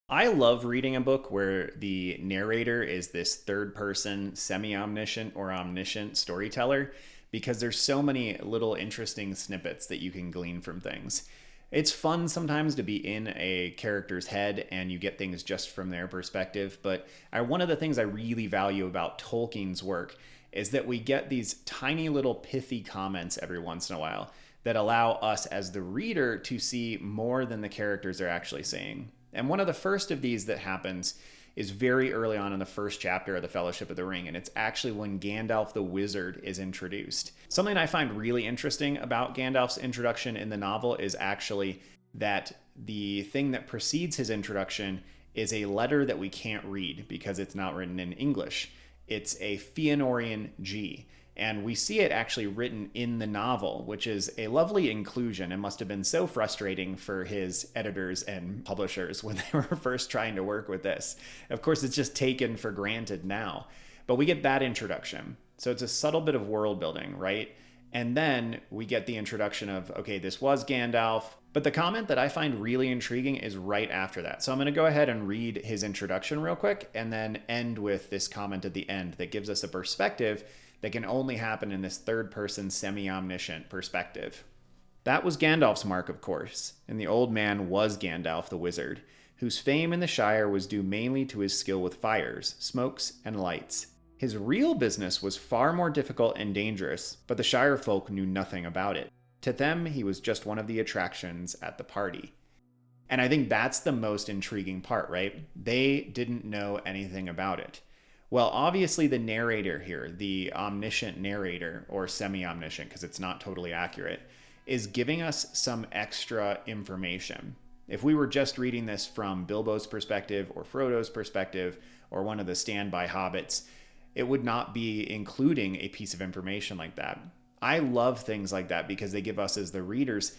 I love reading a book where the narrator is this third person, semi omniscient or omniscient storyteller because there's so many little interesting snippets that you can glean from things. It's fun sometimes to be in a character's head and you get things just from their perspective, but one of the things I really value about Tolkien's work is that we get these tiny little pithy comments every once in a while that allow us as the reader to see more than the characters are actually saying. And one of the first of these that happens is very early on in the first chapter of the Fellowship of the Ring, and it's actually when Gandalf the Wizard is introduced. Something I find really interesting about Gandalf's introduction in the novel is actually that the thing that precedes his introduction is a letter that we can't read because it's not written in English. It's a Fëanorian G. And we see it actually written in the novel, which is a lovely inclusion and must have been so frustrating for his editors and publishers when they were first trying to work with this. Of course, it's just taken for granted now. But we get that introduction. So it's a subtle bit of world building, right? And then we get the introduction of, okay, this was Gandalf. But the comment that I find really intriguing is right after that. So I'm going to go ahead and read his introduction real quick and then end with this comment at the end that gives us a perspective that can only happen in this third-person semi-omniscient perspective. That was Gandalf's mark, of course, and the old man was Gandalf the Wizard, whose fame in the Shire was due mainly to his skill with fires, smokes, and lights. His real business was far more difficult and dangerous, but the Shire folk knew nothing about it. To them, he was just one of the attractions at the party. And I think that's the most intriguing part, right? They didn't know anything about it. Well, obviously the narrator here, the omniscient narrator, or semi-omniscient because it's not totally accurate, is giving us some extra information. If we were just reading this from Bilbo's perspective or Frodo's perspective or one of the standby hobbits, it would not be including a piece of information like that. I love things like that because they give us as the readers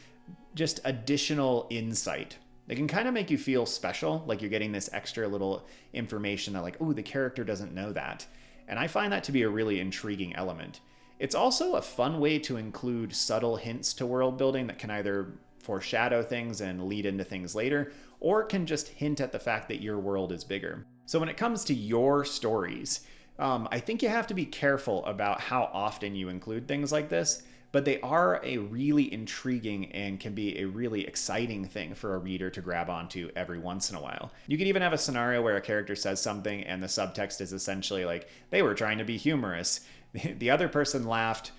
just additional insight. They can kind of make you feel special, like you're getting this extra little information that like, oh, the character doesn't know that. And I find that to be a really intriguing element. It's also a fun way to include subtle hints to world building that can either foreshadow things and lead into things later, or can just hint at the fact that your world is bigger. So when it comes to your stories, I think you have to be careful about how often you include things like this. But they are a really intriguing and can be a really exciting thing for a reader to grab onto every once in a while. You could even have a scenario where a character says something and the subtext is essentially like, they were trying to be humorous. The other person laughed,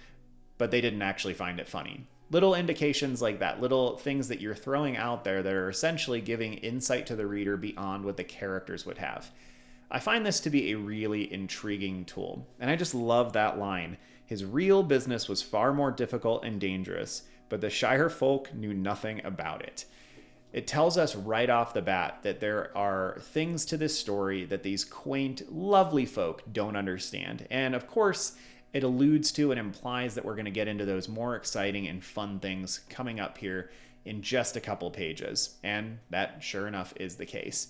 but they didn't actually find it funny. Little indications like that, little things that you're throwing out there that are essentially giving insight to the reader beyond what the characters would have. I find this to be a really intriguing tool, and I just love that line. His real business was far more difficult and dangerous, but the Shire folk knew nothing about it. It tells us right off the bat that there are things to this story that these quaint, lovely folk don't understand. And of course, it alludes to and implies that we're going to get into those more exciting and fun things coming up here in just a couple pages. And that, sure enough, is the case.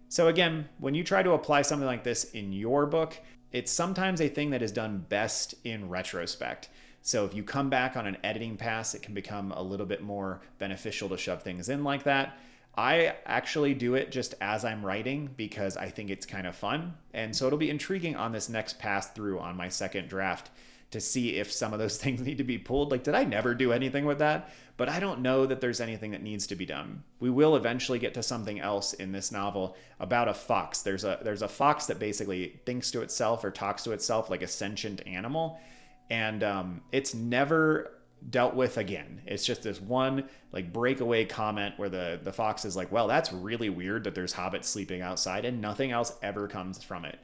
So again, when you try to apply something like this in your book, it's sometimes a thing that is done best in retrospect. So if you come back on an editing pass, it can become a little bit more beneficial to shove things in like that. I actually do it just as I'm writing because I think it's kind of fun. And so it'll be intriguing on this next pass through on my second draft to see if some of those things need to be pulled. Like, did I never do anything with that? But I don't know that there's anything that needs to be done. We will eventually get to something else in this novel about a fox. There's a fox that basically thinks to itself or talks to itself like a sentient animal. And it's never dealt with again. It's just this one like breakaway comment where the fox is like, well, that's really weird that there's hobbits sleeping outside, and nothing else ever comes from it.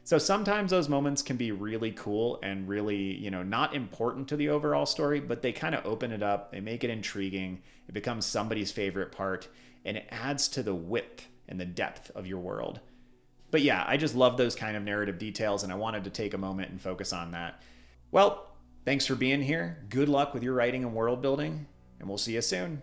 So sometimes those moments can be really cool and really, not important to the overall story, but they kind of open it up. They make it intriguing. It becomes somebody's favorite part, and it adds to the width and the depth of your world. But yeah, I just love those kind of narrative details, and I wanted to take a moment and focus on that. Well, thanks for being here. Good luck with your writing and world building, and we'll see you soon.